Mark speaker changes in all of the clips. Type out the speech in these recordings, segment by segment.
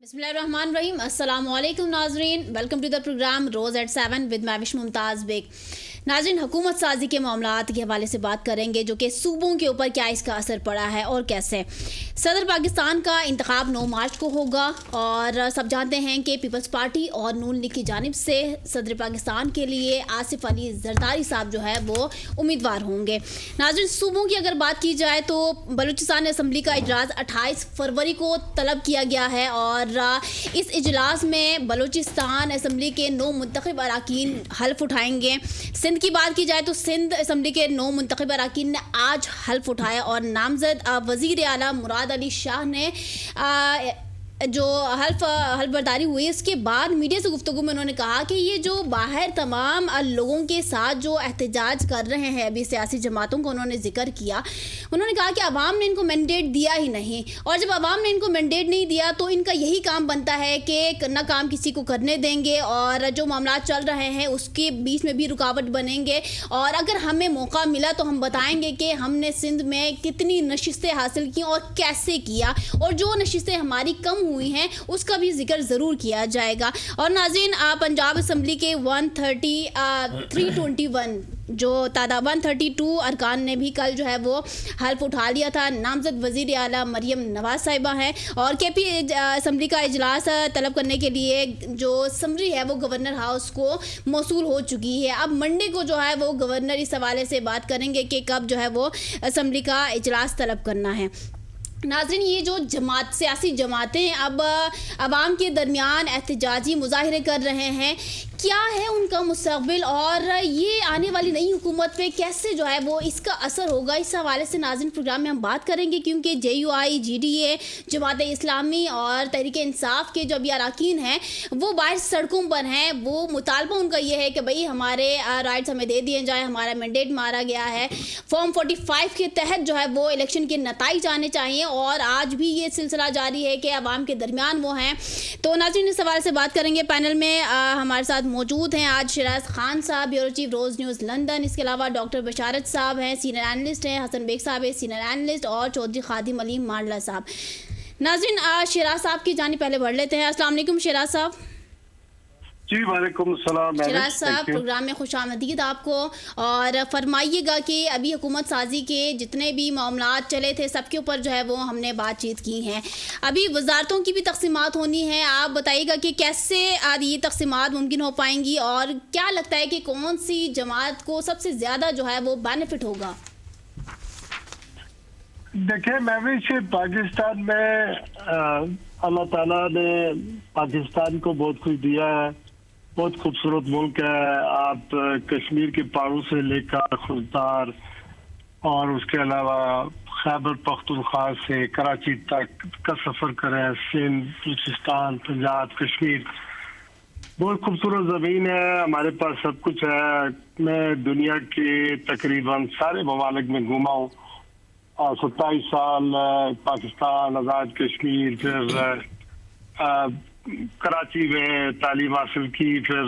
Speaker 1: बिस्मिल्लाहिर्रहमानिर्रहीम। अस्सलाम वालेकुम नाजरीन, welcome to the program Roze at 7 with Maiwish Mumtaz Baig. नाजरीन, हुकूमत साजी के मामलात के हवाले से बात करेंगे जो कि सूबों के ऊपर क्या इसका असर पड़ा है और कैसे। सदर पाकिस्तान का इंतखाब 9 मार्च को होगा और सब जानते हैं कि पीपल्स पार्टी और नून लीग की जानिब से सदर पाकिस्तान के लिए आसिफ अली जरदारी साहब जो है वो उम्मीदवार होंगे। नाजरीन, सूबों की अगर बात की जाए तो बलूचिस्तान असम्बली का इजलास 28 फरवरी को तलब किया गया है और इस इजलास में बलूचिस्तान असम्बली के 9 मुंतखब अरकान हल्फ उठाएंगे। सिंध की बात की जाए तो सिंध असम्बली के 9 मुंतखब अरकान ने आज हल्फ उठाया और नामजद वज़ीर आला मुराद अली शाह ने जो हल्फ बर्दारी हुई इसके बाद मीडिया से गुफ्तगू में उन्होंने कहा कि ये जो बाहर तमाम लोगों के साथ जो एहतजाज कर रहे हैं, अभी सियासी जमातों को उन्होंने जिक्र किया। उन्होंने कहा कि अवाम ने इनको मैंडेट दिया ही नहीं और जब अवाम ने इनको मैंडेट नहीं दिया तो इनका यही काम बनता है कि न काम किसी को करने देंगे और जो मामला चल रहे हैं उसके बीच में भी रुकावट बनेंगे और अगर हमें मौका मिला तो हम बताएंगे कि हमने सिंध में कितनी नशिस्तें हासिल की और कैसे किया और जो नशिस्तें हमारी कम हुई हैं उसका भी जिक्र ज़रूर किया जाएगा। और नाज़रीन, पंजाब असम्बली के 321 जो तादाद 132 अरकान ने भी कल जो है वो हल्फ उठा लिया था। नामजद वज़ीर आला मरियम नवाज साहिबा हैं और केपी असम्बली का इजलास तलब करने के लिए जो समरी है वो गवर्नर हाउस को मौसूल हो चुकी है। अब मंडे को जो है वो गवर्नर इस हवाले से बात करेंगे कि कब जो है वो असम्बली का इजलास तलब करना है। नाज़रीन, ये जो सियासी जमातें अब अवाम के दरमियान एहतजाजी मुजाहरे कर रहे हैं, क्या है उनका मुस्तक़बिल और ये आने वाली नई हुकूमत पे कैसे जो है वो इसका असर होगा, इस हवाले से नाज़रीन प्रोग्राम में हम बात करेंगे क्योंकि JUI, GDA, जमात इस्लामी और तहरीक इंसाफ के जो अभी अरकान हैं वो बाहर सड़कों पर हैं। वो मुतालबा उनका ये है कि भाई हमारे राइट्स हमें दे दिए जाए, हमारा मैंडेट मारा गया है। फॉर्म 45 के तहत जो है वो इलेक्शन के नताइज आने चाहिए और आज भी ये सिलसिला जारी है कि अवाम के दरमियान वो हैं। तो नाज़रीन, इस सवाल से बात करेंगे। पैनल में हमारे साथ मौजूद हैं आज शिराज खान साहब, ब्यूरो चीफ रोज़ न्यूज़ लंदन। इसके अलावा डॉक्टर बशारत साहब हैं, सीनियर एनालिस्ट हैं। हसन बेग साहब है, सीनियर एनालिस्ट। और चौधरी खादिम अली मांडला साहब। नाज़रीन, शिराज साहब की जानी पहले बढ़ लेते हैं। अस्सलाम वालेकुम शिराज साहब।
Speaker 2: जी वालेकुम सलाम।
Speaker 1: शिराज साहब, प्रोग्राम में खुशामदीद आपको। और फरमाइएगा कि अभी हुकूमत साजी के जितने भी मामलात चले थे सबके ऊपर जो है वो हमने बातचीत की हैं। अभी वजारतों की भी तकसीमात होनी है, आप बताइएगा कि कैसे ये तकसीमात मुमकिन हो पाएंगी और क्या लगता है कि कौन सी जमात को सबसे ज़्यादा जो है वो बेनिफिट होगा?
Speaker 2: देखिए मैविश, पाकिस्तान में अल्लाह ताला ने पाकिस्तान को बहुत कुछ दिया है, बहुत खूबसूरत मुल्क है। आप कश्मीर के पहाड़ों से लेकर खुलतार और उसके अलावा खैबर पख्तूनख्वा से कराची तक का सफ़र करें, सिंध, बलूचिस्तान, पंजाब, कश्मीर, बहुत खूबसूरत ज़मीन है। हमारे पास सब कुछ है। मैं दुनिया के तकरीबन सारे ममालिक में घूमा हूँ और 27 साल पाकिस्तान, आज़ाद कश्मीर, फिर कराची में तालीम हासिल की, फिर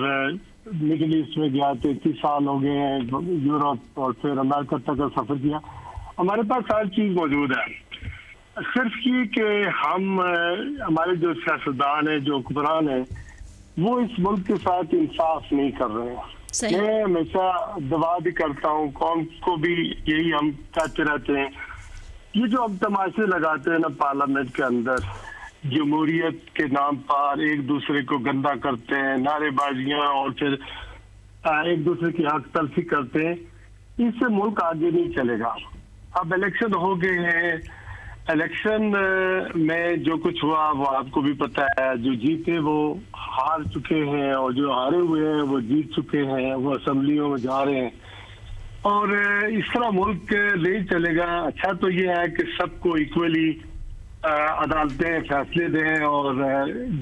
Speaker 2: मिडिल ईस्ट में गया, 33 साल हो गए हैं, यूरोप और फिर अमेरिका तक का सफ़र किया। हमारे पास हर चीज़ मौजूद है। सिर्फ ये कि हमारे जो सियासतदान हैं, जो हुक्मरान हैं, वो इस मुल्क के साथ इंसाफ नहीं कर रहे हैं। मैं हमेशा दवा भी करता हूँ, कौम को भी यही हम कहते रहते हैं। ये जो हम तमाशे लगाते हैं ना पार्लियामेंट के अंदर, जमहूरियत के नाम पर एक दूसरे को गंदा करते हैं, नारेबाजियां और फिर एक दूसरे की हक तलफी करते हैं, इससे मुल्क आगे नहीं चलेगा। अब इलेक्शन हो गए हैं, इलेक्शन में जो कुछ हुआ वो आपको भी पता है। जो जीते वो हार चुके हैं और जो हारे हुए हैं वो जीत चुके हैं, वो असम्बलियों में जा रहे हैं और इस तरह मुल्क नहीं चलेगा। अच्छा तो ये है कि सबको इक्वली अदालतें फैसले दें और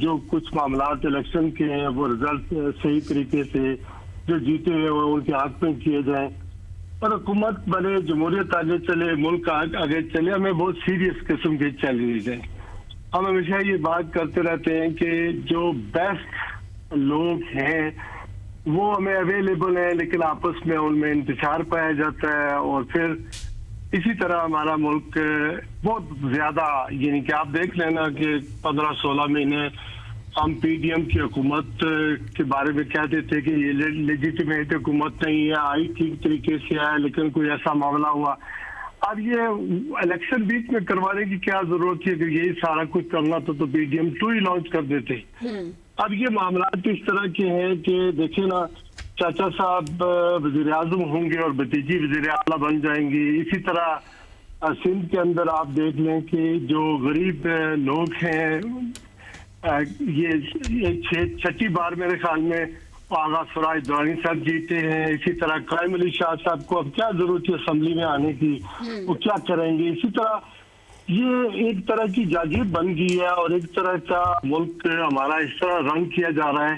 Speaker 2: जो कुछ मामलात इलेक्शन के हैं वो रिजल्ट सही तरीके से जो जीते हुए वो उनके हक में किए जाएं और हुकूमत बने, जमहूरियत आगे चले, मुल्क आगे चले। हमें बहुत सीरियस किस्म की चैलेंज है। हम हमेशा ये बात करते रहते हैं कि जो बेस्ट लोग हैं वो हमें अवेलेबल है, लेकिन आपस में उनमें इंतशार पाया जाता है और फिर اسی طرح ہمارا ملک بہت زیادہ، یعنی کہ آپ دیکھ لینا کہ 15-16 مہینے ہم پی ڈی ایم کی حکومت کے بارے میں کہتے تھے کہ یہ لیجیٹیمیٹ حکومت نہیں ہے، آئی ٹھیک طریقے سے آئے، لیکن کوئی ایسا معاملہ ہوا۔ اب یہ الیکشن بیچ میں کروانے کی کیا ضرورت تھی؟ اگر یہی سارا کچھ کرنا تو پی ڈی ایم 2 ہی لانچ کر دیتے۔ اب یہ معاملات اس طرح کے ہیں کہ دیکھیں نا، چاچا صاحب وزیر اعظم ہوں گے اور بھتیجی وزیر اعلیٰ بن جائیں گی۔ اسی طرح سندھ کے اندر آپ دیکھ لیں کہ جو غریب لوگ ہیں، یہ چھٹی بار میرے خیال میں آغا فراج دورانی صاحب جیتے ہیں۔ اسی طرح قائم علی شاہ صاحب کو اب کیا ضرورت ہے اسمبلی میں آنے کی، وہ کیا کریں گے؟ اسی طرح یہ ایک طرح کی جاگیر بن گئی ہے اور ایک طرح کا ملک ہمارا اس طرح رنگ کیا جا رہا ہے۔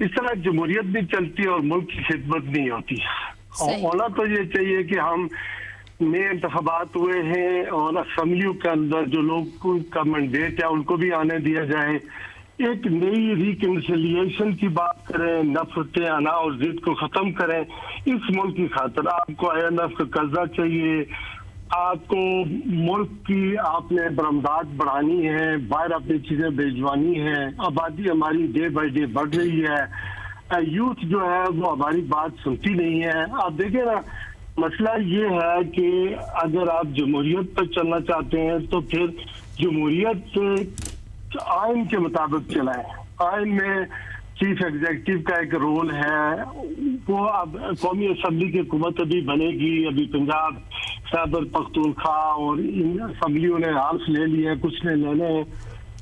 Speaker 2: اس طرح جمہوریت نہیں چلتی اور ملک کی خدمت نہیں ہوتی۔ ہونا تو یہ چاہیے کہ ہم نئے انتخابات ہوئے ہیں اور اسمبلیوں کے اندر جو لوگ کا مینڈیٹ ہے ان کو بھی آنے دیا جائے، ایک نئی ریکنسیلیشن کی بات کریں، نفرت انا اور ضد کو ختم کریں۔ اس ملک کی خاطر آپ کو IMF کا قرضہ چاہیے، آپ کو ملک کی آپ نے برآمدات بڑھانی ہے، باہر اپنی چیزیں بھیجوانی ہے، آبادی ہماری ڈے بائی ڈے بڑھ رہی ہے، یوتھ جو ہے وہ ہماری بات سنتی نہیں ہے۔ آپ دیکھیں نا، مسئلہ یہ ہے کہ اگر آپ جمہوریت پر چلنا چاہتے ہیں تو پھر جمہوریت آئین کے مطابق چلائیں۔ آئین میں چیف ایگزیکٹو کا ایک رول ہے، وہ اب قومی اسمبلی کی حکومت ابھی بنے گی، ابھی پنجاب خیبر پختونخوا اور ان اسمبلیوں نے حالف لے لیے، کچھ نے لینے ہیں،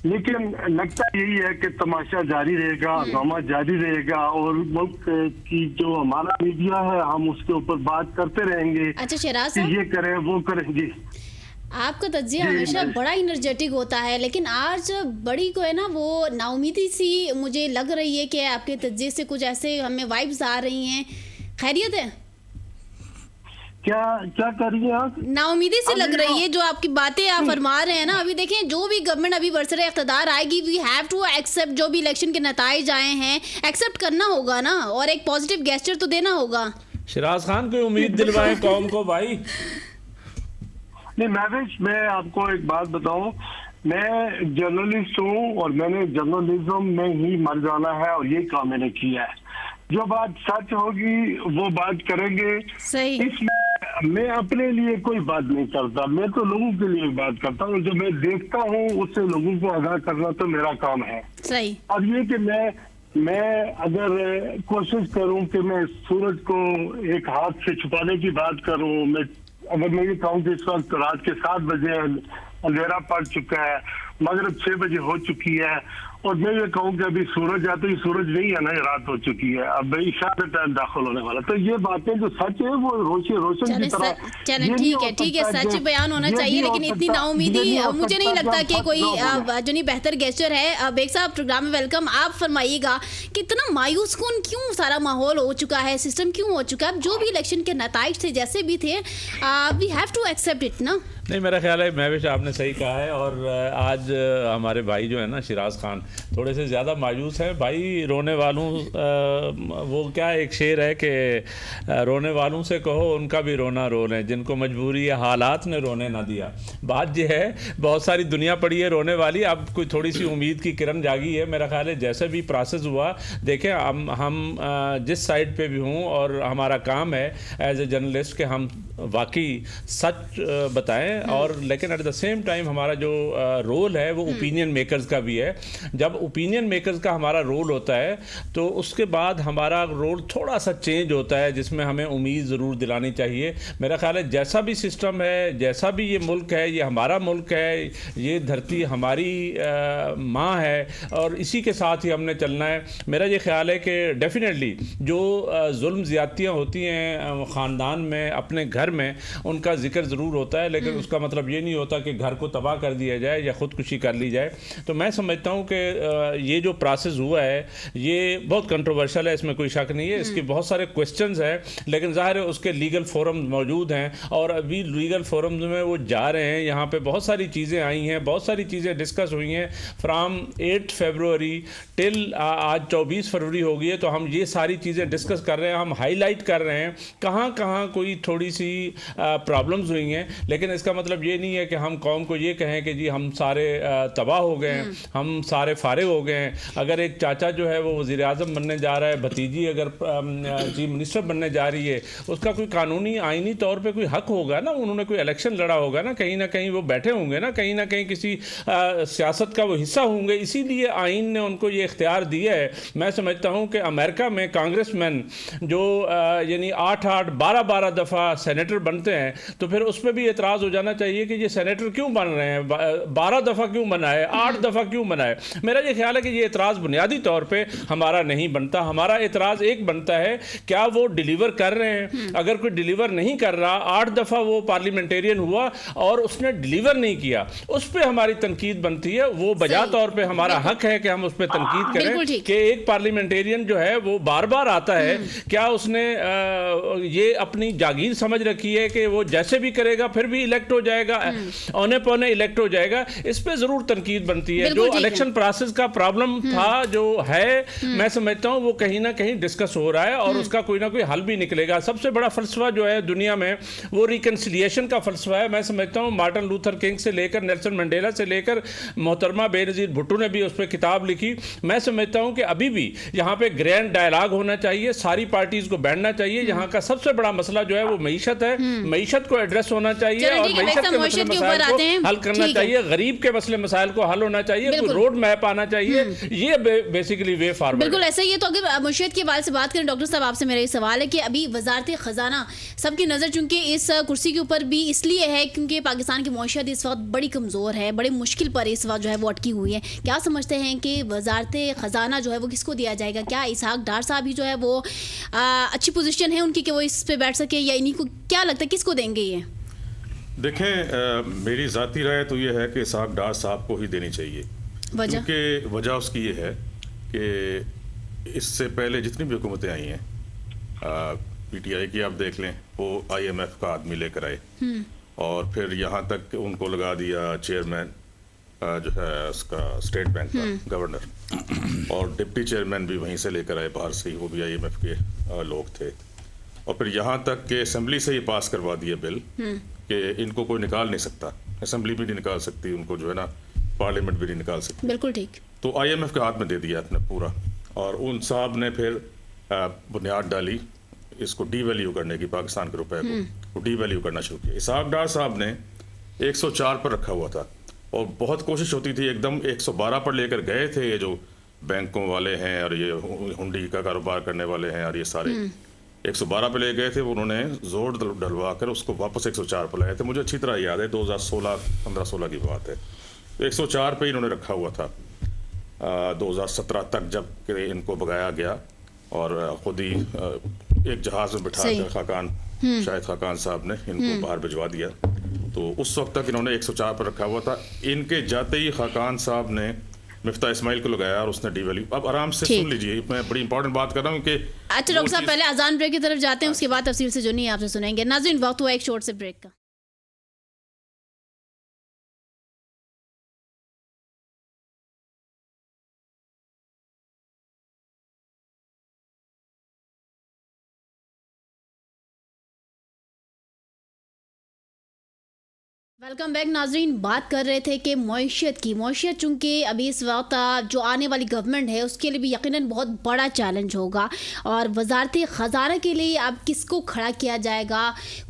Speaker 2: لیکن لگتا یہی ہے کہ تماشا جاری رہے گا، ہنگامہ جاری رہے گا اور ملک کی جو ہمارا میڈیا ہے ہم اس کے اوپر بات کرتے رہیں گے۔
Speaker 1: اچھا شہراز
Speaker 2: کہ
Speaker 1: صاحب،
Speaker 2: یہ کریں وہ کریں گی۔
Speaker 1: آپ کا تجزیہ ہمیشہ بڑا انرجیٹک ہوتا ہے، لیکن آج بڑی کو ہے نا وہ نا امیدی سی مجھے لگ رہی ہے کہ آپ کے تجزیے سے کچھ ایسے ہمیں وائبز آ رہی ہیں۔ خیریت ہے؟
Speaker 2: کیا کر رہی ہیں آپ؟
Speaker 1: نا امیدی سے لگ رہی ہے جو آپ کی باتیں آپ فرما رہے ہیں نا۔ ابھی دیکھیں جو بھی گورنمنٹ ابھی برسر اقتدار آئے گی، وی ہیو ٹو ایکسیپٹ جو بھی الیکشن کے نتائج آئے ہیں، ایکسیپٹ کرنا ہوگا نا، اور ایک پازیٹیو گیسچر تو دینا ہوگا۔
Speaker 3: شہراز خان کوئی امید دلوائیں قوم کو بھائی۔
Speaker 2: نہیں میں آپ کو ایک بات بتاؤں، میں جرنلسٹ ہوں اور میں نے جرنلزم میں ہی مر جانا ہے اور یہی کام میں نے کیا ہے۔ جو بات سچ ہوگی وہ بات کریں گے۔
Speaker 1: صحیح۔
Speaker 2: اس میں اپنے لیے کوئی بات نہیں کرتا، میں تو لوگوں کے لیے بات کرتا ہوں، جو میں دیکھتا ہوں اس سے لوگوں کو آگاہ کرنا تو میرا کام ہے۔
Speaker 1: صحیح۔
Speaker 2: اب یہ کہ میں اگر کوشش کروں کہ میں سورج کو ایک ہاتھ سے چھپانے کی بات کروں، اگر میں یہ کہوں کہ اس وقت رات کے 7 بجے اندھیرا پڑ چکا ہے، مغرب 6 بجے ہو چکی ہے، اور میں یہ کہوں کہ ابھی سورج ہے تو یہ سورج نہیں ہے نا، یہ رات ہو چکی ہے، اب عشاء کا ٹائم داخل ہونے والا، تو یہ باتیں جو سچ ہے وہ روشن کی طرح۔
Speaker 1: چلیں ٹھیک ہے، سچ بیان ہونا چاہیے، لیکن اتنی نا امیدی مجھے نہیں لگتا کہ کوئی جو نہیں بہتر گیسچر ہے۔ بیگ صاحب پروگرام میں ویلکم، آپ فرمائیے گا کہ اتنا مایوس کن کیوں سارا ماحول ہو چکا ہے، سسٹم کیوں ہو چکا ہے؟ اب جو بھی الیکشن کے نتائج تھے جیسے بھی تھے، we have to accept it نا۔
Speaker 3: نہیں، میرا خیال ہے مہوش آپ نے صحیح کہا ہے، اور آج ہمارے بھائی جو ہے نا شہراز خان تھوڑے سے زیادہ مایوس ہیں۔ بھائی رونے والوں وہ کیا ایک شعر ہے کہ رونے والوں سے کہو ان کا بھی رونا رو لیں، جن کو مجبوری حالات نے رونے نہ دیا۔ بات یہ ہے بہت ساری دنیا پڑی ہے رونے والی، اب کوئی تھوڑی سی امید کی کرن جاگی ہے۔ میرا خیال ہے جیسے بھی پروسیس ہوا، دیکھیں ہم جس سائڈ پہ بھی ہوں اور ہمارا کام ہے ایز اے جرنلسٹ کہ ہم واقعی سچ بتائیں، اور لیکن ایٹ دا سیم ٹائم ہمارا جو رول ہے وہ اوپینین میکرز کا بھی ہے۔ جب اوپینین میکرز کا ہمارا رول ہوتا ہے تو اس کے بعد ہمارا رول تھوڑا سا چینج ہوتا ہے، جس میں ہمیں امید ضرور دلانی چاہیے۔ میرا خیال ہے جیسا بھی سسٹم ہے، جیسا بھی یہ ملک ہے، یہ ہمارا ملک ہے، یہ دھرتی ہماری ماں ہے، اور اسی کے ساتھ ہی ہم نے چلنا ہے۔ میرا یہ خیال ہے کہ ڈیفینیٹلی جو ظلم زیادتیاں ہوتی ہیں خاندان میں، اپنے گھر میں، ان کا ذکر ضرور ہوتا ہے، لیکن اس کا مطلب یہ نہیں ہوتا کہ گھر کو تباہ کر دیا جائے یا خودکشی کر لی جائے۔ تو میں سمجھتا ہوں کہ یہ جو پروسیس ہوا ہے یہ بہت کنٹروورشل ہے، اس میں کوئی شک نہیں ہے، اس کی بہت سارے کویسچنز ہیں، لیکن ظاہر ہے اس کے لیگل فورمز موجود ہیں، اور ابھی لیگل فورمز میں وہ جا رہے ہیں۔ یہاں پہ بہت ساری چیزیں آئی ہیں، بہت ساری چیزیں ڈسکس ہوئی ہیں فرام 8 فیبروری ٹل آج 24 فروری ہو گئی ہے، تو ہم یہ ساری چیزیں ڈسکس کر رہے ہیں، ہم ہائی لائٹ کر رہے ہیں کہاں کہاں کوئی تھوڑی سی प्रॉब्लम्स हुई हैं, लेकिन इसका मतलब ये नहीं है कि हम कौम को ये कहें कि जी हम सारे तबाह हो गए हैं, हम सारे फारिग हो गए हैं। अगर एक चाचा जो है वो वज़ीर आज़म बनने जा रहा है, भतीजी अगर चीफ मिनिस्टर बनने जा रही है, उसका कोई कानूनी आइनी तौर पे कोई हक होगा ना, उन्होंने कोई इलेक्शन लड़ा होगा ना कहीं वो बैठे होंगे ना कहीं किसी सियासत का वो हिस्सा होंगे, इसीलिए आइन ने उनको ये इख्तियार दिया है। मैं समझता हूँ कि अमेरिका में कांग्रेसमैन जो यानी 8-8, 12-12 दफ़ा सेनेटर बनते हैं, तो फिर उस पर भी एतराज़ हो जाना चाहिए कि ये सेनेटर क्यों बन रहे हैं, 12 दफ़ा क्यों बना है, 8 दफ़ा क्यों बना है। मेरा ये ख्याल है कि ये एतराज़ बुनियादी तौर पर हमारा नहीं बनता। हमारा एतराज़ एक बनता है, क्या वो डिलीवर कर रहे हैं। अगर कोई डिलीवर नहीं कर रहा, 8 दफ़ा वो पार्लियामेंटेरियन हुआ और उसने डिलीवर नहीं किया, उस पर हमारी तनकीद बनती है। वो बजा तौर पे हमारा हक है कि हम उस पर तनकीद करें कि एक पार्लियामेंटेरियन जो है वो बार बार आता है, क्या उसने ये अपनी जागीर समझ रखी है कि वो जैसे भी करेगा फिर भी इलेक्ट हो जाएगा, औने पौने इलेक्ट हो जाएगा। इस पे जरूर तनकीद बनती है। जो इलेक्शन प्रोसेस का प्रॉब्लम था जो है, मैं समझता हूँ वो कहीं ना कहीं डिस्कस हो रहा है और उसका कोई ना कोई हल भी निकलेगा। सबसे बड़ा फलसफा जो है दुनिया में वो रिकन्सिलिएशन का फलसफा है। मैं समझता हूँ मार्टिन लूथर किंग से लेकर नेल्सन मंडेला से लेकर मोहतरमा बेनज़ीर भुट्टो ने भी उस पर किताब लिखी। मैं समझता हूँ कि अभी भी यहाँ पे ग्रैंड डायलॉग होना चाहिए, सारी पार्टीज को बैठना चाहिए। यहाँ का सबसे बड़ा मसला जो है वो मईशत है, मईशत को एड्रेस होना चाहिए और मईशत के मसले मसाइल को हल करना चाहिए, गरीब के मसले मसाइल को हल होना चाहिए, कोई रोड मैप आना चाहिए। ये बेसिकली वे फॉरवर्ड।
Speaker 1: बिल्कुल ऐसा ही है। तो अगर मुर्शिद के बारे से बात करें डॉक्टर साहब, आपसे मेरा ये सवाल है कि अभी वजारत खजाना सबकी नज़र चूंकि इस कुर्सी के ऊपर भी इसलिए है क्योंकि पाकिस्तान की मईशत इस वक्त बड़ी कमज़ोर है, बड़ी मुश्किल पर इस वक्त जो है वो अटकी हुई है। क्या समझते हैं कि वजारत खजाना जो है वो किसको दिया जाएगा? क्या इसहाक डार साहब ही जो है वो अच्छी पोजीशन है उनकी कि वो इस पे बैठ सके, या इन्हीं को क्या लगता है किसको देंगे ये?
Speaker 4: देखें, मेरी ज़ाती राय तो ये है कि इसहाक डार साहब को ही देनी चाहिए। क्योंकि वजह उसकी ये है कि इससे पहले जितनी भी हुकूमतें आई हैं, PTI की आप देख लें, वो IMF का आदमी लेकर आए और फिर यहाँ तक उनको लगा दिया चेयरमैन जो है उसका स्टेट बैंक का गवर्नर, और डिप्टी चेयरमैन भी वहीं से लेकर आए बाहर से ही, वो भी IMF के लोग थे। और फिर यहाँ तक कि असेंबली से ही पास करवा दिया बिल कि इनको कोई निकाल नहीं सकता, असेंबली भी नहीं निकाल सकती उनको, जो है ना पार्लियामेंट भी नहीं निकाल सकती।
Speaker 1: बिल्कुल ठीक।
Speaker 4: तो IMF के हाथ में दे दिया अपने पूरा, और उन साहब ने फिर बुनियाद डाली इसको डीवैल्यू करने की, पाकिस्तान के रुपए को डीवैल्यू करना शुरू किया। इसहाक डार साहब ने 104 पर रखा हुआ था और बहुत कोशिश होती थी, एकदम 112 पर लेकर गए थे ये जो बैंकों वाले हैं और ये हुंडी का कारोबार करने वाले हैं और ये सारे 112 पे ले गए थे। उन्होंने जोर डलवा कर उसको वापस 104 पर लाए थे। मुझे अच्छी तरह याद है 2016-15-16 की बात है। तो 104 पे इन्होंने रखा हुआ था 2017 तक, जब इनको भगाया गया और खुद ही एक जहाज में बिठा कर खाकान शायद खाकान साहब ने इनको बाहर भिजवा दिया। तो उस वक्त तक इन्होंने 104 पर रखा हुआ था। इनके जाते ही खाकान साहब ने मिफ्ता इस्माइल को लगाया और उसने डीवैल्यू। अब आराम से सुन लीजिए, मैं बड़ी इंपॉर्टेंट बात कर रहा हूँ कि
Speaker 1: अच्छा डॉक्टर साहब पहले अजान ब्रेक की तरफ जाते हैं, उसके बाद तफसील से जो नहीं आपसे सुनेंगे। नाज़रीन वक्त हुआ एक शॉर्ट से ब्रेक का। वेलकम बैक नाजरीन। बात कर रहे थे कि मईशत की, मईशत चूँकि अभी इस वक्त जो आने वाली गवर्नमेंट है उसके लिए भी यकीनन बहुत बड़ा चैलेंज होगा, और वजारत ख़जाना के लिए अब किसको खड़ा किया जाएगा,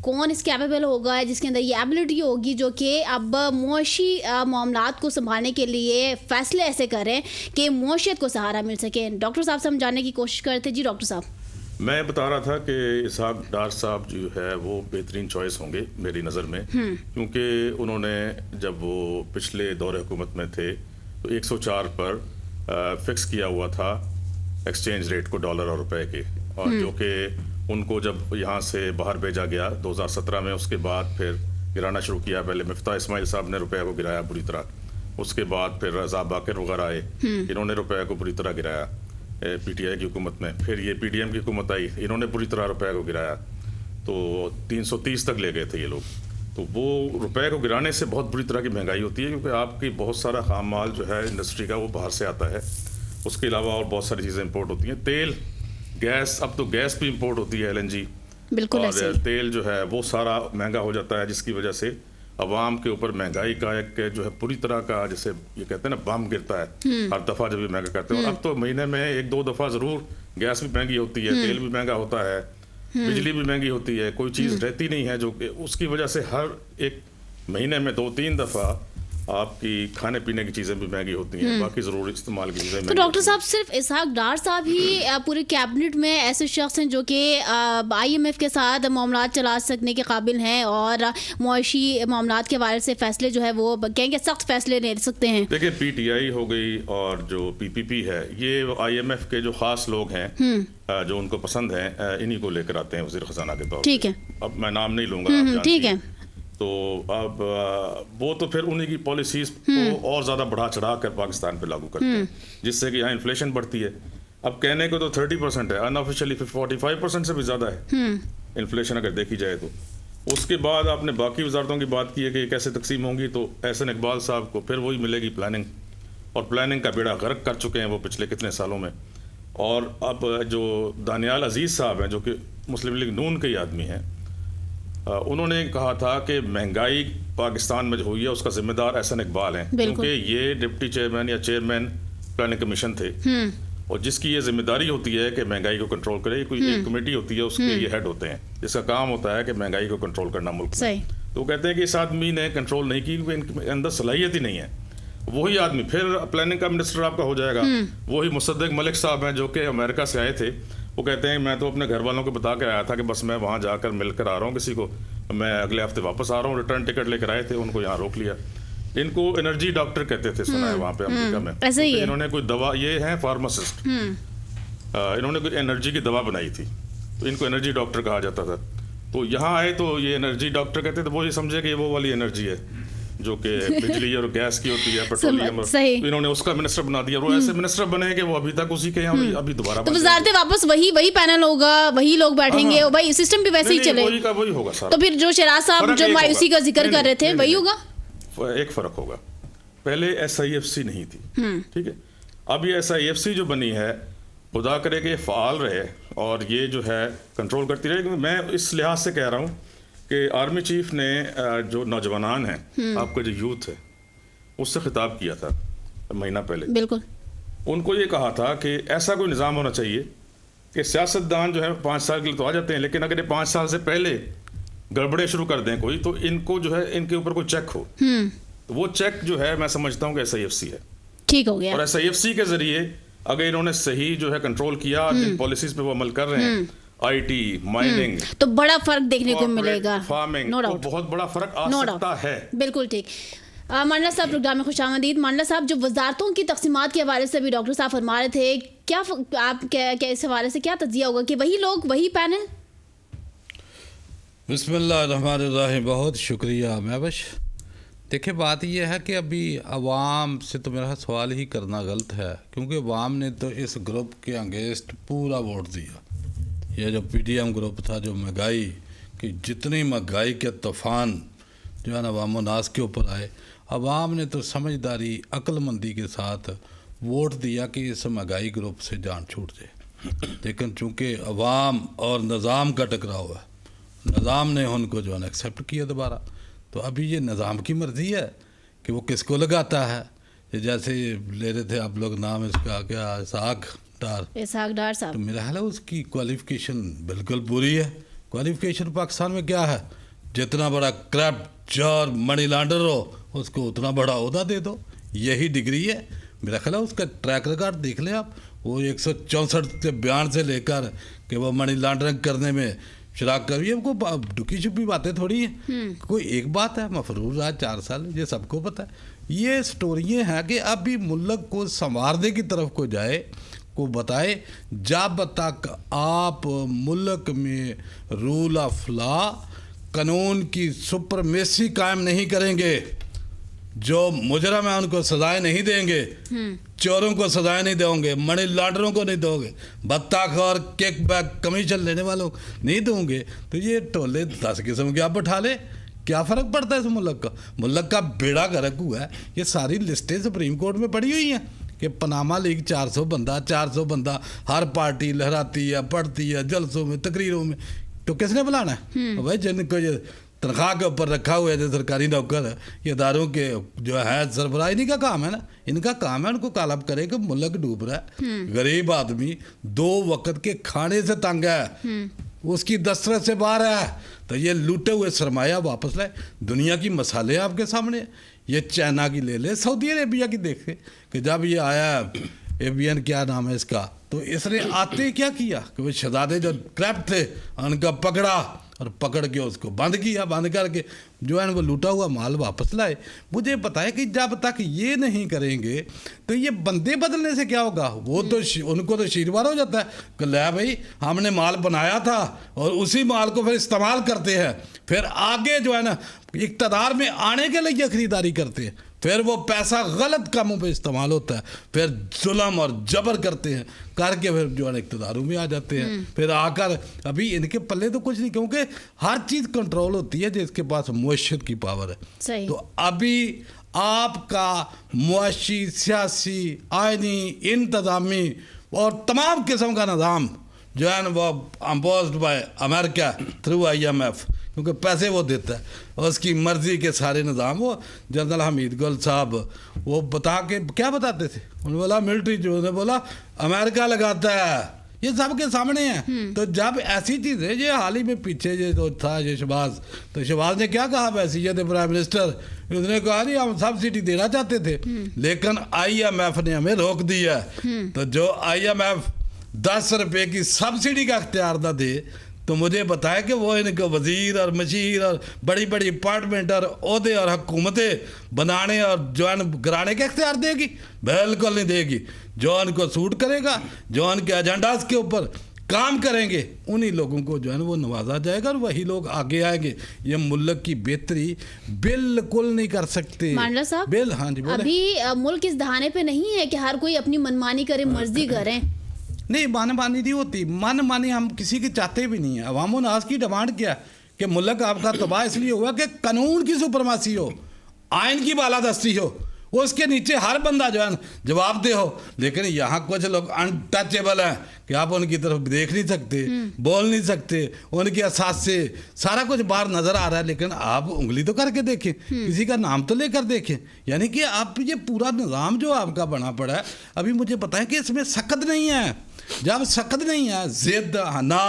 Speaker 1: कौन इस कैपेबल होगा जिसके अंदर ये एबिलिटी होगी जो कि अब मुआशी मामलात को संभालने के लिए फ़ैसले ऐसे करें कि मईशत को सहारा मिल सके। डॉक्टर साहब से हम जानने की कोशिश करते। जी डॉक्टर साहब।
Speaker 4: मैं बता रहा था कि इसहाक डार साहब जो है वो बेहतरीन चॉइस होंगे मेरी नज़र में, क्योंकि उन्होंने जब वो पिछले दौरे हुकूमत में थे तो 104 पर फिक्स किया हुआ था एक्सचेंज रेट को डॉलर और रुपए के, और जो कि उनको जब यहाँ से बाहर भेजा गया 2017 में, उसके बाद फिर गिराना शुरू किया। पहले मिफ्ता इस्माइल साहब ने रुपए को गिराया बुरी तरह, उसके बाद फिर रज़ा बाकर वगैरह आए, इन्होंने रुपए को बुरी तरह गिराया PTI की हुकूमत में। फिर ये PDM की हुकूमत आई, इन्होंने बुरी तरह रुपए को गिराया, तो 330 तक ले गए थे ये लोग। तो वो रुपए को गिराने से बहुत बुरी तरह की महंगाई होती है, क्योंकि आपकी बहुत सारा खाम माल जो है इंडस्ट्री का वो बाहर से आता है, उसके अलावा और बहुत सारी चीज़ें इंपोर्ट होती हैं, तेल, गैस, अब तो गैस भी इंपोर्ट होती है LNG,
Speaker 1: बिल्कुल
Speaker 4: और
Speaker 1: ऐसे ही।
Speaker 4: तेल जो है वो सारा महंगा हो जाता है, जिसकी वजह से अवाम के ऊपर महंगाई का एक जो है पूरी तरह का, जैसे ये कहते हैं ना, बम गिरता है हर दफ़ा जब ये महंगा करते हैं। और अब तो महीने में 1-2 दफ़ा ज़रूर गैस भी महंगी होती है, तेल भी महंगा होता है, बिजली भी महंगी होती है, कोई चीज़ रहती नहीं है जो उसकी वजह से हर एक महीने में 2-3 दफ़ा आपकी खाने पीने की चीज़ें भी महंगी होती हैं, बाकी ज़रूरी इस्तेमाल की चीज़ें।
Speaker 1: तो डॉक्टर साहब, सिर्फ इसहाक डार साहब ही पूरे कैबिनेट में ऐसे शख्स हैं जो कि IMF के साथ मामलात चला सकने के काबिल हैं और मुआशी मामलात के बारे से फैसले जो है वो कहेंगे सख्त फैसले ले सकते हैं?
Speaker 4: देखिए, PTI हो गई और जो PPP है, ये IMF के जो खास लोग हैं जो उनको पसंद हैं, इन्हीं को लेकर आते हैं वज़ीर ख़जाना के तौर पे।
Speaker 1: ठीक है।
Speaker 4: अब मैं नाम नहीं लूँगा, आप जानती
Speaker 1: ठीक है।
Speaker 4: हैं। तो अब वो तो फिर उन्हीं की पॉलिसीज को और ज़्यादा बढ़ा चढ़ा कर पाकिस्तान पे लागू करते हैं, जिससे कि यहाँ इन्फ्लेशन बढ़ती है। अब कहने को तो 30% है, अनऑफिशियली 45% से भी ज़्यादा है इन्फ्लेशन अगर देखी जाए तो। उसके बाद आपने बाकी वजारतों की बात की है कि कैसे तकसीम होंगी, तो एहसन इकबाल साहब को फिर वही मिलेगी प्लानिंग, और प्लानिंग का बेड़ा गर्क कर चुके हैं वो पिछले कितने सालों में। और अब जो दानियाल अजीज़ साहब हैं, जो कि मुस्लिम लीग नून के ही आदमी हैं, उन्होंने कहा था कि महंगाई पाकिस्तान में जो हुई है उसका जिम्मेदार एहसन इकबाल हैं, क्योंकि ये डिप्टी चेयरमैन या चेयरमैन प्लानिंग कमीशन थे, और जिसकी ये जिम्मेदारी होती है कि महंगाई को कंट्रोल करे। कोई एक कमेटी होती है, उसके ये हेड होते हैं, जिसका काम होता है कि महंगाई को कंट्रोल करना मुल्क में। तो कहते हैं कि इस आदमी ने कंट्रोल नहीं की, क्योंकि इनके अंदर सलाहियत ही नहीं है। वही आदमी फिर प्लानिंग का मिनिस्टर आपका हो जाएगा। वही मुसद्दिक मलिक साहब हैं जो कि अमेरिका से आए थे, वो कहते हैं मैं तो अपने घर वालों को बता के आया था कि बस मैं वहाँ जाकर मिलकर आ रहा हूँ किसी को, मैं अगले हफ्ते वापस आ रहा हूँ। रिटर्न टिकट लेकर आए थे, उनको यहाँ रोक लिया। इनको एनर्जी डॉक्टर कहते थे, सुना है वहाँ पे अमेरिका में।
Speaker 1: ऐसे ही है।
Speaker 4: इन्होंने कोई दवा, ये हैं फार्मासिस्ट, इन्होंने कोई एनर्जी की दवा बनाई थी, तो इनको एनर्जी डॉक्टर कहा जाता था। तो यहाँ आए तो ये एनर्जी डॉक्टर कहते थे, वो ये समझे कि ये वो वाली एनर्जी है जो कि बिजली और गैस की होती है, पेट्रोलियम। तो इन्होंने उसका मिनिस्टर बना दिया। वो ऐसे मिनिस्टर बने कि वो अभी तक उसी के यहाँ अभी दोबारा,
Speaker 1: तो वजारतें वापस वही पैनल होगा, वही लोग बैठेंगे, भाई सिस्टम भी वैसे ही चले,
Speaker 4: वही होगा सारा।
Speaker 1: तो फिर जो शराज साहब जो मायूसी का जिक्र कर रहे थे वही होगा।
Speaker 4: एक फर्क होगा, पहले SIFC नहीं थी, ठीक है। अब ये SIFC जो बनी है, खुदा करे कि ये फ़ाल रहे और ये जो है कंट्रोल करती रहे। मैं इस लिहाज से कह रहा हूँ कि आर्मी चीफ ने जो नौजवान हैं, आपका जो यूथ है, उससे खिताब किया था महीना पहले।
Speaker 1: बिल्कुल।
Speaker 4: उनको ये कहा था कि ऐसा कोई निज़ाम होना चाहिए कि सियासतदान जो है 5 साल के लिए तो आ जाते हैं, लेकिन अगर ये 5 साल से पहले गड़बड़े शुरू कर दें कोई, तो इनको जो है इनके ऊपर कोई चेक हो। तो वो चेक जो है मैं समझता हूँ कि SIFC है।
Speaker 1: ठीक हो गया।
Speaker 4: और SIFC के जरिए अगर इन्होंने सही जो है कंट्रोल किया, जिन पॉलिसीज पे वो अमल कर रहे हैं, IT, माइनिंग,
Speaker 1: तो बड़ा फर्क देखने को मिलेगा,
Speaker 4: फार्मिंग,
Speaker 1: नो
Speaker 4: तो
Speaker 1: डाउट
Speaker 4: बहुत बड़ा फर्क आ सकता है।
Speaker 1: बिल्कुल ठीक। मंडला साहब प्रोग्राम में खुशामदीद। मंडला साहब, जो वजारतों की तकसीमात के हवाले से भी डॉक्टर साहब फरमा रहे थे, क्या आप क्या इस हवाले से क्या तज्जिया होगा कि वही लोग वही पैनल?
Speaker 5: बिस्मिल्लाहिर्रहमानिर्रहीम। बहुत शुक्रिया महबश। देखिए, बात यह है कि अभी अवाम से तो मेरा सवाल ही करना गलत है, क्योंकि अवाम ने तो इस ग्रुप के अगेंस्ट पूरा वोट दिया। ये जो PDM ग्रुप था, जो महंगाई की, जितनी महंगाई के तूफ़ान जो है ना अवाम नास के ऊपर आए, अवाम ने तो समझदारी अक्लमंदी के साथ वोट दिया कि इस महंगाई ग्रुप से जान छूट जाए। लेकिन चूँकि अवाम और निज़ाम का टकराव है, निज़ाम ने उनको जो है ना एक्सेप्ट किया दोबारा। तो अभी ये निज़ाम की मर्ज़ी है कि वो किसको लगाता है। ये जैसे ले रहे थे आप लोग नाम इसका, क्या, इसहाक डार साहब, तो मेरा ख्याल है उसकी क्वालिफ़िकेशन बिल्कुल पूरी है। क्वालिफ़िकेशन पाकिस्तान में क्या है, जितना बड़ा करप्ट चोर मनी लॉन्डर हो उसको उतना बड़ा ओहदा दे दो, यही डिग्री है। मेरा ख्याल है उसका ट्रैक रिकॉर्ड देख लें आप, वो 164 के बयान से लेकर कि वो मनी लॉन्ड्रिंग करने में शराक करिए, वो डुकी छुपी बातें थोड़ी हैं। कोई एक बात है, मफरूज आज 4 साल, ये सबको पता है। ये स्टोरियाँ हैं कि अभी मुल्क को संवारने की तरफ को जाए, को बताए, जब तक आप मुल्क में रूल ऑफ लॉ, कानून की सुपरमेसी कायम नहीं करेंगे, जो मुजरम है उनको सजाएं नहीं देंगे, चोरों को सजाएं नहीं दोगे, मनी लॉन्डरों को नहीं दोगे, बत्ताख और किक बैक कमीशन लेने वालों नहीं दोगे, तो ये टोले 10 किस्म के आप बैठा ले, क्या फ़र्क पड़ता है इस मुल्क का बेड़ा गर्क हुआ है। ये सारी लिस्टें सुप्रीम कोर्ट में पड़ी हुई हैं कि पनामा लीग 400 बंदा हर पार्टी लहराती है, पढ़ती है, जलसों में, तकरीरों में। तो किसने बुलाना है? भाई जिनको ये तनख्वाह के ऊपर रखा हुआ है जो सरकारी नौकर है, ये इदारों के जो है सरबराह, इन्हीं का काम है ना, इनका काम है उनको कालब करे कि मुल्क डूब रहा है, गरीब आदमी 2 वक्त के खाने से तंग है, उसकी दस्तरस से बाहर है, तो ये लूटे हुए सरमाया वापस लाए। दुनिया की मसाले आपके सामने है, ये चाइना की ले ले, सऊदी अरेबिया की देखे कि जब ये आया एवियन क्या नाम है इसका, तो इसने आते क्या किया कि वो शहजादे जो क्रैप थे उनका पकड़ा और पकड़ के उसको बंद किया, बंद करके जो है वो लूटा हुआ माल वापस लाए। मुझे पता है कि जब तक ये नहीं करेंगे तो ये बंदे बदलने से क्या होगा, वो तो उनको तो शीरवार हो जाता है कि ले भाई हमने माल बनाया था और उसी माल को फिर इस्तेमाल करते हैं, फिर आगे जो है ना इक़्तिदार में आने के लिए ख़रीदारी करते हैं, फिर वो पैसा गलत कामों पे इस्तेमाल होता है, फिर जुल्म और जबर करते हैं, करके फिर जो है इक़्तिदारों में आ जाते हैं, फिर आकर अभी इनके पल्ले तो कुछ नहीं, क्योंकि हर चीज़ कंट्रोल होती है जिसके पास मुआशरत की पावर है।
Speaker 1: सही।
Speaker 5: तो अभी आपका मुआशी, सियासी, आइनी, इंतज़ामी और तमाम किस्म का निज़ाम जो है ना वो अम्पोज्ड बाय अमेरिका थ्रू IMF, क्योंकि पैसे वो देता है और उसकी मर्ज़ी के सारे निज़ाम। वो जनरल हमीद गुल साहब वो बता के क्या बताते थे, उन्होंने बोला मिलिट्री जो ने बोला अमेरिका लगाता है, ये सब के सामने है। तो जब ऐसी चीज़ें, ये हाल ही में पीछे ये तो था ये शहबाज, तो शहबाज ने क्या कहा वैसीयत प्राइम मिनिस्टर, उसने कहा नहीं हम सब्सिडी देना चाहते थे लेकिन IMF ने हमें रोक दिया। तो जो IMF 10 रुपये की सब्सिडी का अख्तियार न दे तो मुझे बताया कि वो इनको वज़ीर और मशीर और बड़ी बड़ी अपार्टमेंट और ओहदे और हुकूमतें बनाने और जो है गिराने का इख्तियार देगी? बिल्कुल नहीं देगी। जो उनको सूट करेगा, जो उनके एजेंडाज के ऊपर काम करेंगे, उन्हीं लोगों को जो है ना वो नवाजा जाएगा और वही लोग आगे आएंगे। ये मुल्क की बेहतरी बिल्कुल नहीं कर सकते।
Speaker 1: मांडला साहब,
Speaker 5: हाँ जी बोले।
Speaker 1: अभी मुल्क इस दहाने पे नहीं है कि हर कोई अपनी मनमानी करे, मर्जी करें।
Speaker 5: नहीं, मनमानी नहीं होती, मनमानी हम किसी की चाहते भी नहीं है। अवाम नास की डिमांड क्या कि मुल्क आपका तबाह इसलिए हुआ कि कानून की सुपरमासी हो, आइन की बालादस्ती हो, उसके नीचे हर बंदा जो है जवाबदेह हो। लेकिन यहाँ कुछ लोग अनटचेबल हैं कि आप उनकी तरफ देख नहीं सकते, बोल नहीं सकते, उनके एहसास से सारा कुछ बाहर नज़र आ रहा है, लेकिन आप उंगली तो करके देखें, किसी का नाम तो लेकर देखें। यानी कि आप ये पूरा निज़ाम जो आपका बना पड़ा है, अभी मुझे पता है कि इसमें सख्त नहीं है। जब सख्त नहीं है, जिद, हना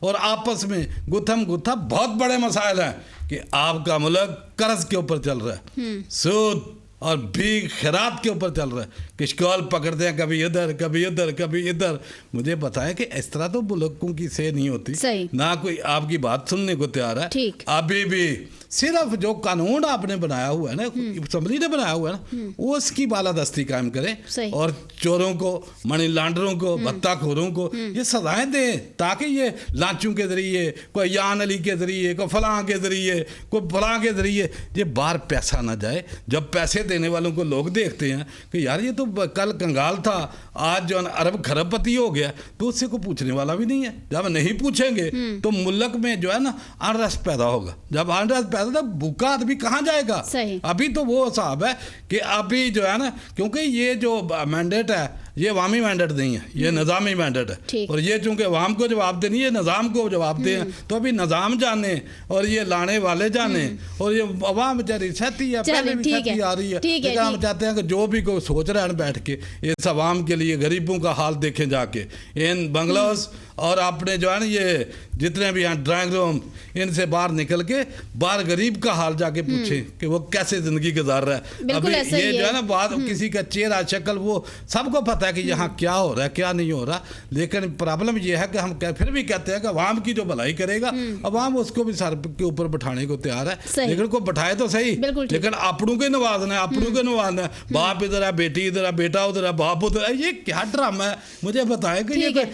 Speaker 5: और आपस में गुथम गुथा बहुत बड़े मसाइल हैं कि आपका मुल्क कर्ज के ऊपर चल रहा है, सूद और भी खैरात के ऊपर चल रहा है, किश्कोल पकड़ते हैं कभी इधर कभी इधर कभी इधर। मुझे बताया कि इस तरह तो मुल्कों की सेह नहीं होती, ना कोई आपकी बात सुनने को तैयार है। अभी भी सिर्फ जो कानून आपने बनाया हुआ है ना, असम्बली ने बनाया हुआ है ना, उसकी बालादस्ती कायम करें और चोरों को, मनी लॉन्डरों को, भत्ताखोरों को ये सजाएं दें, ताकि ये लांचों के जरिए, कोई यान अली के जरिए, कोई फलां के जरिए, कोई फलां के जरिए ये बाहर पैसा ना जाए। जब पैसे देने वालों को लोग देखते हैं कि यार ये तो कल कंगाल था, आज जो अरब खरबपति हो गया, तो उससे कोई पूछने वाला भी नहीं है। जब नहीं पूछेंगे तो मुल्क में जो है ना अनरस पैदा होगा। जब अनरस पैदा तो भूखा आदमी कहाँ जाएगा? अभी तो वो हिसाब है कि अभी जो है ना, क्योंकि ये जो मैंडेट है ये अवामी मैंडेट नहीं है, ये निज़ामी मैंडेट है, और ये चूंकि अवाम को जवाब देनी है, निज़ाम को जवाब दे, तो अभी निज़ाम जाने और ये लाने वाले जाने, और ये अवाम बेचारी सहती है, पहले भी सहती आ रही है। लेकिन हम चाहते हैं कि जो भी कोई सोच रहे हैं बैठ के इस अवाम के लिए गरीबों का हाल देखें जाके इन बंगलोज, और आपने जो है ना ये जितने भी हैं ड्राइंग रूम, इनसे बाहर निकल के बाहर गरीब का हाल जाके पूछें कि वो कैसे ज़िंदगी गुजार रहा है। अभी ये जो है ना बात किसी का चेहरा शक्ल वो सबको पता है कि यहाँ क्या हो रहा है क्या नहीं हो रहा, लेकिन प्रॉब्लम ये है कि हम फिर भी कहते हैं कि अवाम की जो भलाई करेगा अवाम उसको भी सर के ऊपर बैठाने को तैयार है, लेकिन को बैठाए तो सही, लेकिन अपनों के नवाजना है, अपनों के नवाजना है। बाप इधर है, बेटी इधर है, बेटा उधर है, बाप उधर है, ये क्या ड्रामा है? मुझे बताएं कि ये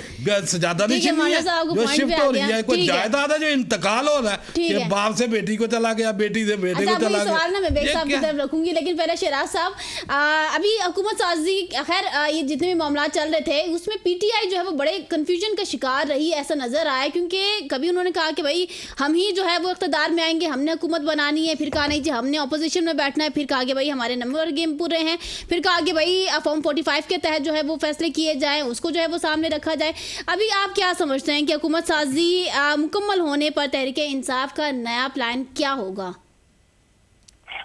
Speaker 5: ज्यादा नहीं जो शिफ्ट हो रही है, कोई जायदाद है जो इंतकाल हो रहा है कि बाप से बेटी को चला गया, बेटी से बेटे को चला गया।
Speaker 1: मैं बेग साहब की तरफ रखूंगी, लेकिन पहले शहराज साहब, अभी हुकूमत साजी, खैर ये जितने भी मामला चल रहे थे उसमें पीटीआई जो है वो बड़े कंफ्यूजन का शिकार रही, ऐसा नजर आया, क्योंकि कभी उन्होंने कहा कि भाई हम ही जो है वो इख्तियार में आएंगे, हमने हुकूमत बनानी है, फिर कहा नहीं जी हमने अपोजिशन में बैठना है, फिर कहा कि भाई हमारे नंबर गेम पूरे हैं, फिर कहा कि भाई फॉर्म 45 के तहत जो है वो फैसले किए जाएं, उसको जो है वो सामने रखा जाए। अभी आप क्या समझते हैं कि हुकूमत साजी मुकम्मल होने पर तहरीक इंसाफ का नया प्लान क्या होगा?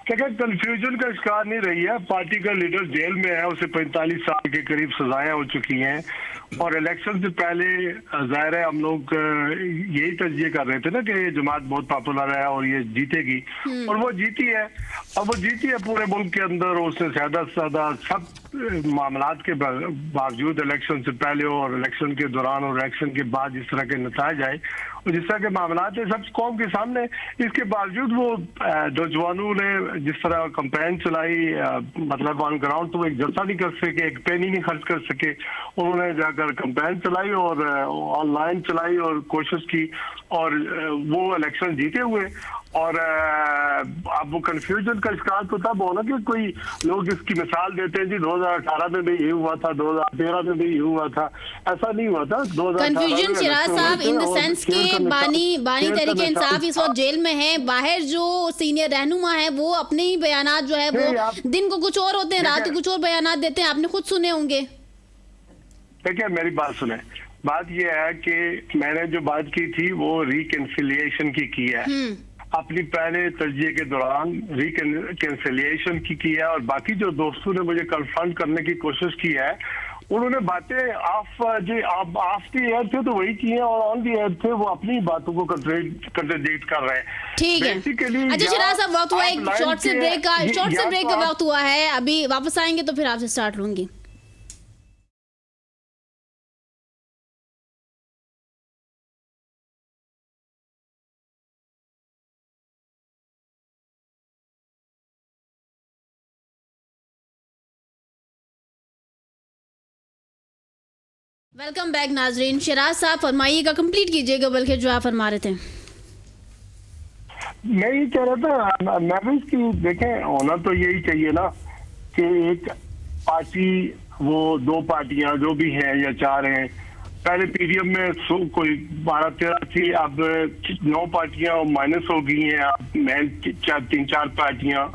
Speaker 2: कंफ्यूजन का शिकार नहीं रही है। पार्टी का लीडर जेल में है, उसे 45 साल के करीब सजाएं हो चुकी हैं, और इलेक्शन से पहले जाहिर है हम लोग यही तज्जिए कर रहे थे ना कि ये जमात बहुत पॉपुलर है और ये जीतेगी, और वो जीती है। अब वो जीती है पूरे मुल्क के अंदर, उसने ज्यादा से ज्यादा सब मामलात के बावजूद इलेक्शन से पहले और इलेक्शन के दौरान और इलेक्शन के बाद जिस तरह के नताज आए और जिस तरह के मामलात है सब कौम के सामने, इसके बावजूद वो नौजवानों ने जिस तरह कैंपेन चलाई, मतलब ऑन ग्राउंड तो एक जलसा नहीं कर सके, एक पेनी नहीं खर्च कर सके, उन्होंने जाकर कैंपेन चलाई और ऑनलाइन चलाई और कोशिश की और वो इलेक्शन जीते हुए। और अब वो कंफ्यूजन का शिकार तो तब होना कि कोई लोग इसकी मिसाल देते हैं जी 2018 में भी ये हुआ था, 2013 में भी ये हुआ था, ऐसा नहीं हुआ था।
Speaker 1: कंफ्यूजन शिराज साहब इन द सेंस के बानी तरीके इंसाफ इस वक्त जेल में है, बाहर जो सीनियर रहनुमा है वो अपने ही बयानात जो है वो दिन को कुछ और होते हैं, रात को कुछ और बयानात देते हैं, आपने खुद सुने होंगे।
Speaker 2: देखिए मेरी बात सुने, बात यह है कि मैंने जो बात की थी वो रिकन्सिलिएशन की है, अपनी पहले तजिए के दौरान रिकन्सिलिएशन की है, और बाकी जो दोस्तों ने मुझे कन्फ्रंट करने की कोशिश की है उन्होंने बातें आप दी एयर थे तो वही की है, और ऑन दी एयर थे वो अपनी बातों को कंट्राडिक्ट कर रहे हैं।
Speaker 1: ठीक है, अच्छा शिराज साहब वक्त हुआ एक शॉर्ट से ब्रेक का वक्त हुआ है, अभी वापस आएंगे तो फिर आपसे स्टार्ट लूंगी। वेलकम बैक नाजरीन, शिराज साहब फरमाइएगा, कंप्लीट कीजिएगा बल्कि जो आप फरमा रहे थे।
Speaker 2: मैं ये कह रहा था महफिज की, देखें होना तो यही चाहिए ना कि एक पार्टी, वो दो पार्टियां जो भी हैं या चार हैं, पहले पीडीएम में कोई 12-13 थी, अब 9 पार्टियां माइनस हो गई हैं, अब 3-4 पार्टियां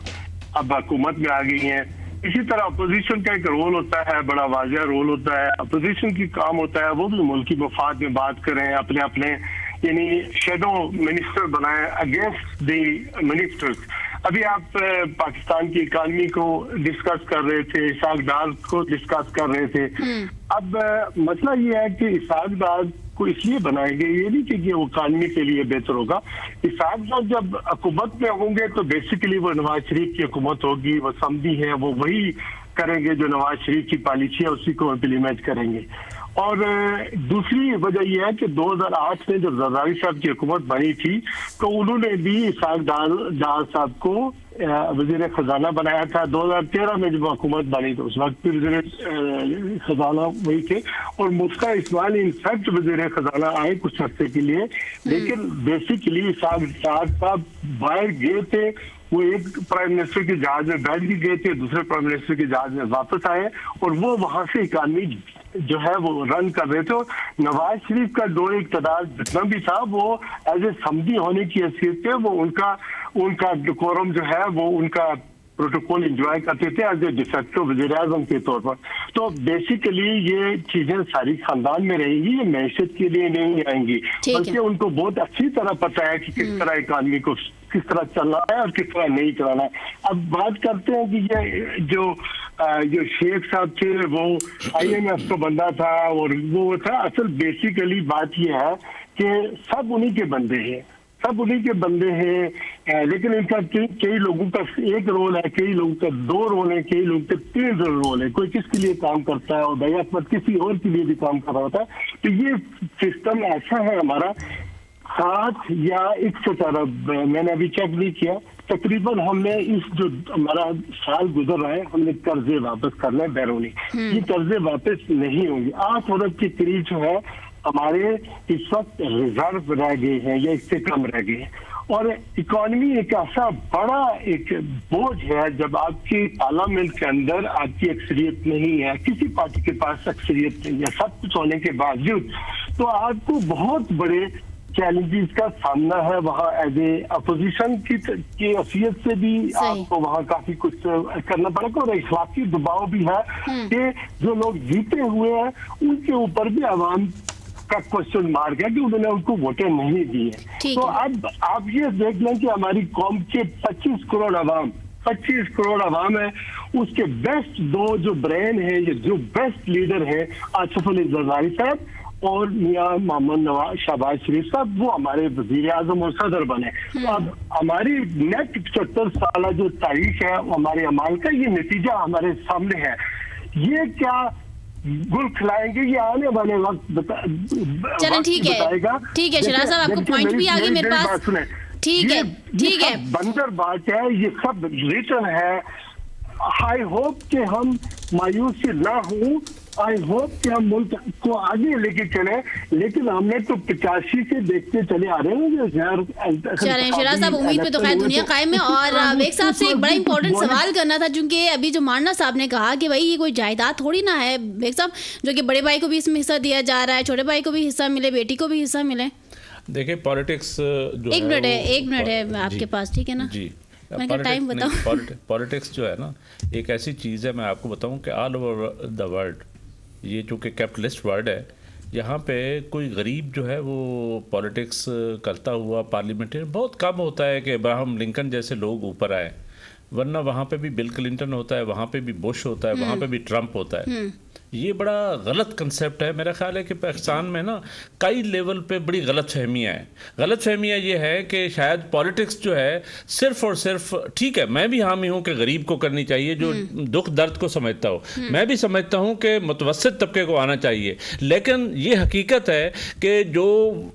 Speaker 2: अब हुकूमत में आ गई हैं। इसी तरह अपोजिशन का एक रोल होता है, बड़ा वाज़ेह रोल होता है। अपोजिशन की काम होता है वो भी मुल्की मफाद में बात करें, अपने अपने यानी शेडो मिनिस्टर बनाए अगेंस्ट द मिनिस्टर्स। अभी आप पाकिस्तान की इकानमी को डिस्कस कर रहे थे, इसाक डार को डिस्कस कर रहे थे। अब मसला ये है कि इसाक डार को इसलिए बनाए गए, ये नहीं कि वो इकानमी के लिए बेहतर होगा। इसाक डार जब हुकूमत में होंगे तो बेसिकली वो नवाज शरीफ की हुकूमत होगी, वो समझी है, वो वही करेंगे जो नवाज शरीफ की पॉलिसी है उसी को इम्प्लीमेंट करेंगे। और दूसरी वजह यह है कि 2008 में जब जरदारी साहब की हुकूमत बनी थी तो उन्होंने भी इसाक डार साहब को वजीर खजाना बनाया था। 2013 में जब हुकूमत बनी तो उस वक्त भी वजीर खजाना वही थे, और मुफ्ता इस्माइल इनफैक्ट वजीर खजाना आए कुछ हफ्ते के लिए, लेकिन बेसिकली इसाक डार साहब बाहर गए थे, वो एक प्राइम मिनिस्टर के जहाज में बैठ भी गए थे, दूसरे प्राइम मिनिस्टर के जहाज में वापस आए, और वो वहां से इकानमी जो है वो रन कर रहे थे। और नवाज शरीफ का दो इक़्तिदार जितना भी था वो एज ए समझी होने की हैसियत से वो उनका डेकोरम जो है वो उनका प्रोटोकॉल एंजॉय करते थे एज ए डिफेक्टो वज़ीर आज़म के तौर पर। तो बेसिकली ये चीजें सारी खानदान में रहेंगी, ये मैशत के लिए नहीं आएंगी, बल्कि उनको बहुत अच्छी तरह पता है कि किस तरह इकानमी को किस तरह चलना है और किस तरह नहीं चलाना है। अब बात करते हैं कि ये जो शेख साहब थे वो IMF का बंदा था और वो था, असल बेसिकली बात ये है कि सब उन्हीं के बंदे हैं, सब उन्हीं के बंदे हैं, लेकिन इनका कई लोगों का एक रोल है, कई लोगों का 2 रोल है, कई लोगों का 3 रोल है, कोई किसके लिए काम करता है और भैया किसी और के लिए भी काम कर रहा होता है। तो ये सिस्टम ऐसा है हमारा 7 या 61 अरब, मैंने अभी चेक नहीं किया, तकरीबन हमने इस जो हमारा साल गुजर रहा है हमने कर्जे वापस करने हैं बैरूनी, ये कर्जे वापस नहीं होंगे। 8 अरब के करीब जो है हमारे इस वक्त रिजर्व रह गए हैं या इससे कम रह गए हैं, और इकोनॉमी एक ऐसा बड़ा एक बोझ है, जब आपकी पार्लियामेंट के अंदर आपकी अक्सरियत नहीं है, किसी पार्टी के पास अक्सरियत नहीं है, सब कुछ होने के बावजूद, तो आपको बहुत बड़े चैलेंजेस का सामना है वहाँ एज ए अपोजिशन की हैसियत से भी आपको वहाँ काफी कुछ करना पड़ेगा, और इखलाकी दबाव भी है कि जो लोग जीते हुए हैं उनके ऊपर भी आवाम का क्वेश्चन मार्क है कि उन्होंने उनको वोटें नहीं दी है। तो अब आप ये देख लें कि हमारी कौम के 25 करोड़ आवाम है, उसके बेस्ट दो जो ब्रेन है, ये जो बेस्ट लीडर है आसिफ अली जरदारी साहब और मियां मोहम्मद नवाज शहबाज शरीफ साहब, वो हमारे वजीर आजम और सदर बने। तो अब हमारी नेक्स्ट 75 साल जो तारीख है हमारे अमाल का, ये नतीजा हमारे सामने है। ये क्या गुल खिलाएंगे ये आने वाले वक्त
Speaker 1: चलें, ठीक है शिराज साहब, आपको पॉइंट भी आ गया मेरे पास। ठीक है
Speaker 2: बंदर बात है, ये सब रिटर्न है। आई होप कि हम मायूस ना हो, आई होप कि हम मुल्क को आगे लेके चले, लेकिन हमने तो 85 से देखते चले आ रहे हैं।
Speaker 1: चलें शिराज साहब, उम्मीद पे तो खैर दुनिया कायम है। और बेग साहब से एक बड़ा इंपॉर्टेंट सवाल करना था, क्योंकि अभी जो मारना साहब ने कहा कि भाई ये कोई जायदाद थोड़ी ना है बेग साहब, जो कि बड़े भाई को भी इसमें हिस्सा दिया जा रहा है, छोटे भाई को भी हिस्सा मिले, बेटी को भी हिस्सा मिले।
Speaker 3: देखिए पॉलिटिक्स जो
Speaker 1: एक मिनट है आपके पास, ठीक है ना
Speaker 3: जी,
Speaker 1: टाइम बताओ।
Speaker 3: पॉलिटिक्स जो है ना एक ऐसी चीज़ है, मैं आपको बताऊं कि ऑल ओवर द वर्ल्ड, ये चूँकि कैपिटलिस्ट वर्ल्ड है, यहाँ पे कोई गरीब जो है वो पॉलिटिक्स करता हुआ पार्लियामेंटेरियन बहुत कम होता है कि अब्राहम लिंकन जैसे लोग ऊपर आए, वरना वहाँ पे भी बिल क्लिंटन होता है, वहाँ पे भी बुश होता है, वहाँ पे भी ट्रंप होता है। ये बड़ा गलत कंसेप्ट है। मेरा ख्याल है कि पाकिस्तान में ना कई लेवल पे बड़ी गलत फहमियाँ हैं। गलत फहमियाँ ये है कि शायद पॉलिटिक्स जो है सिर्फ और सिर्फ, ठीक है मैं भी हामी हूँ कि गरीब को करनी चाहिए जो दुख दर्द को समझता हो, मैं भी समझता हूँ कि मुतवस्सित तबके को आना चाहिए, लेकिन ये हकीकत है कि जो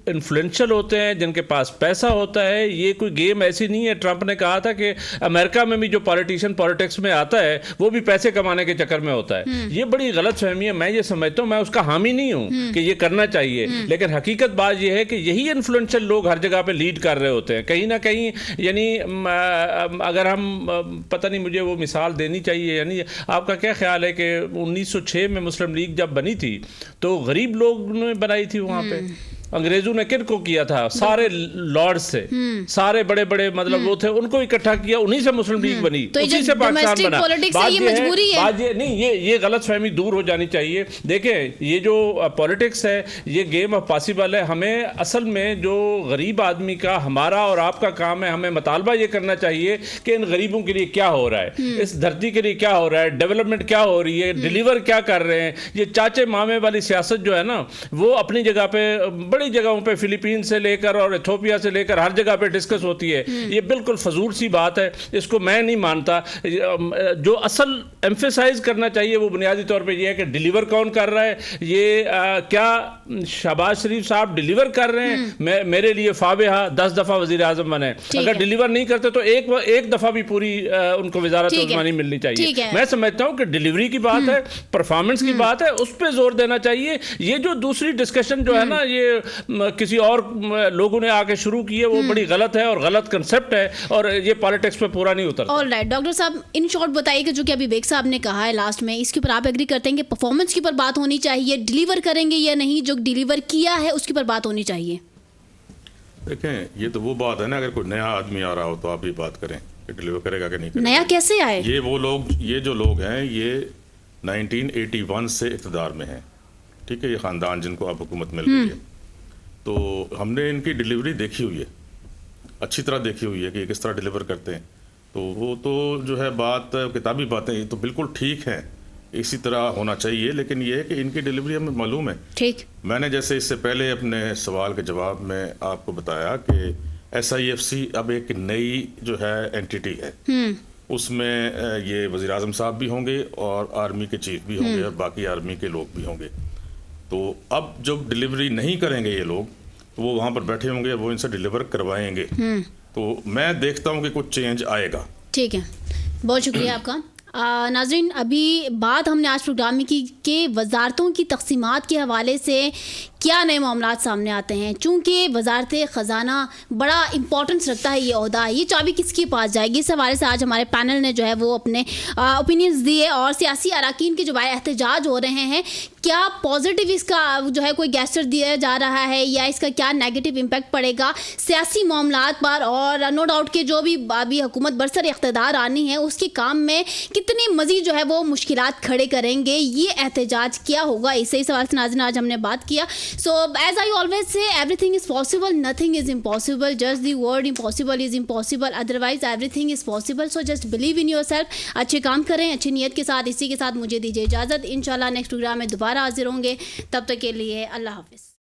Speaker 3: इन्फ्लुएंशियल होते हैं, जिनके पास पैसा होता है, ये कोई गेम ऐसी नहीं है। ट्रंप ने कहा था कि अमेरिका में भी जो पॉलिटिशियन पॉलिटिक्स में आता है वो भी पैसे कमाने के चक्कर में होता है। ये बड़ी गलत फहमी है। मैं ये समझता हूँ, मैं उसका हामी नहीं हूँ कि ये करना चाहिए, लेकिन हकीकत बात ये है कि यही इन्फ्लुएंशियल लोग हर जगह पे लीड कर रहे होते हैं कहीं ना कहीं। यानी अगर हम, पता नहीं मुझे वो मिसाल देनी चाहिए, यानी आपका क्या ख्याल है कि 1906 में मुस्लिम लीग जब बनी थी तो गरीब लोग ने बनाई थी वहाँ पे, अंग्रेजों ने किन को किया था? सारे लॉर्ड से, सारे बड़े बड़े मतलब वो थे, उनको इकट्ठा किया, उन्हीं से मुस्लिम लीग बनी,
Speaker 1: तो
Speaker 3: उसी से पाकिस्तान बना।
Speaker 1: बात
Speaker 3: ये नहीं, ये गलत फहमी दूर हो जानी चाहिए। देखें ये जो पॉलिटिक्स है ये गेम ऑफ पॉसिबल है। हमें असल में जो गरीब आदमी का, हमारा और आपका काम है, हमें मुतालबा ये करना चाहिए कि इन गरीबों के लिए क्या हो रहा है, इस धरती के लिए क्या हो रहा है, डेवलपमेंट क्या हो रही है, डिलीवर क्या कर रहे हैं। ये चाचे मामे वाली सियासत जो है ना वो अपनी जगह पे, बड़ी जगहों पे, फिलीपीन से लेकर और इथोपिया से लेकर हर जगह पे डिस्कस होती है। ये बिल्कुल फजूल सी बात है, इसको मैं नहीं मानता। जो असल एम्फेसाइज करना चाहिए वो बुनियादी तौर पे ये है कि डिलीवर कौन कर रहा है। ये क्या शहबाज शरीफ साहब डिलीवर कर रहे हैं? मेरे लिए फाबेहा 10 दफ़ा वज़ीर आज़म बने, अगर डिलीवर नहीं करते तो एक दफ़ा भी पूरी उनको वज़ारत उस्मानी मिलनी चाहिए। मैं समझता हूँ कि डिलीवरी की बात है, परफॉर्मेंस की बात है, उस पर जोर देना चाहिए। ये जो दूसरी डिस्कशन जो है ना ये किसी और लोगों ने आके शुरू की है, वो बड़ी गलत है और गलत कंसेप्ट है और ये पॉलिटिक्स पे पूरा नहीं उतरता।
Speaker 1: ऑलराइट डॉक्टर साहब, इन शॉर्ट बताइए कि जो कि अभी बेग साहब ने कहा है लास्ट में, इसके ऊपर आप एग्री करते हैं कि परफॉर्मेंस के ऊपर बात होनी चाहिए, डिलीवर करेंगे या नहीं, जो डिलीवर किया है उसके ऊपर बात होनी चाहिए?
Speaker 4: देखें ये तो वो बात है ना, अगर कोई नया आदमी आ रहा हो तो आप ये बात करें कि डिलीवर करेगा कि नहीं करेगा।
Speaker 1: नया कैसे आए?
Speaker 4: ये जो लोग हैं ये 1981 से इक़्तिदार में हैं, ठीक है, ये ख़ानदान जिनको अब हुकूमत मिल रही है, तो हमने इनकी डिलीवरी देखी हुई है, अच्छी तरह देखी हुई है कि किस तरह डिलीवर करते हैं। तो वो तो जो है बात किताबी बातें, ये तो बिल्कुल ठीक है, इसी तरह होना चाहिए, लेकिन ये है कि इनकी डिलीवरी हमें मालूम है।
Speaker 1: ठीक, मैंने
Speaker 4: जैसे इससे पहले अपने सवाल के जवाब में आपको बताया कि SIFC अब एक नई जो है एंटिटी है, उसमें ये वज़ीर आज़म साहब भी होंगे और आर्मी के चीफ भी होंगे और बाकी आर्मी के लोग भी होंगे। तो अब जब डिलीवरी नहीं करेंगे ये लोग तो वो वहाँ पर बैठे होंगे, वो इनसे डिलीवर करवाएंगे। तो मैं देखता हूँ कि कुछ चेंज आएगा।
Speaker 1: ठीक है, बहुत शुक्रिया आपका। नाज़रीन, अभी बात हमने आज प्रोग्राम में की कि वजारतों की तक़सीमात के हवाले से क्या नए मामलात सामने आते हैं। चूँकि वजारत ख़जाना बड़ा इंपॉर्टेंस रखता है, ये ओहदा, ये चाबी किसके पास जाएगी, इस हवाले से आज हमारे पैनल ने जो है वो अपने ओपिनियंस दिए और सियासी अरकान के जो बाहर एहतजाज हो रहे हैं, क्या पॉजिटिव इसका जो है कोई गेस्चर दिया जा रहा है या इसका क्या नेगेटिव इम्पैक्ट पड़ेगा सियासी मामलात पर, और नो डाउट के जो भी अभी हुकूमत बरसर इख्तिदार आनी है उसके काम में कितनी मज़ीद जो है वो मुश्किलात खड़े करेंगे, ये एहतजाज क्या होगा, इस सवाल से नाज़रीन आज हमने बात किया। So as I always say, everything is possible, nothing is impossible, just the word impossible is impossible, otherwise everything is possible. So just believe in योर सेल्फ, अच्छे काम करें अच्छी नीयत के साथ। इसी के साथ मुझे दीजिए इजाज़त, इंशाल्लाह नेक्स्ट प्रोग्राम में दोबारा हाजिर होंगे, तब तक के लिए अल्लाह हाफ़िज़।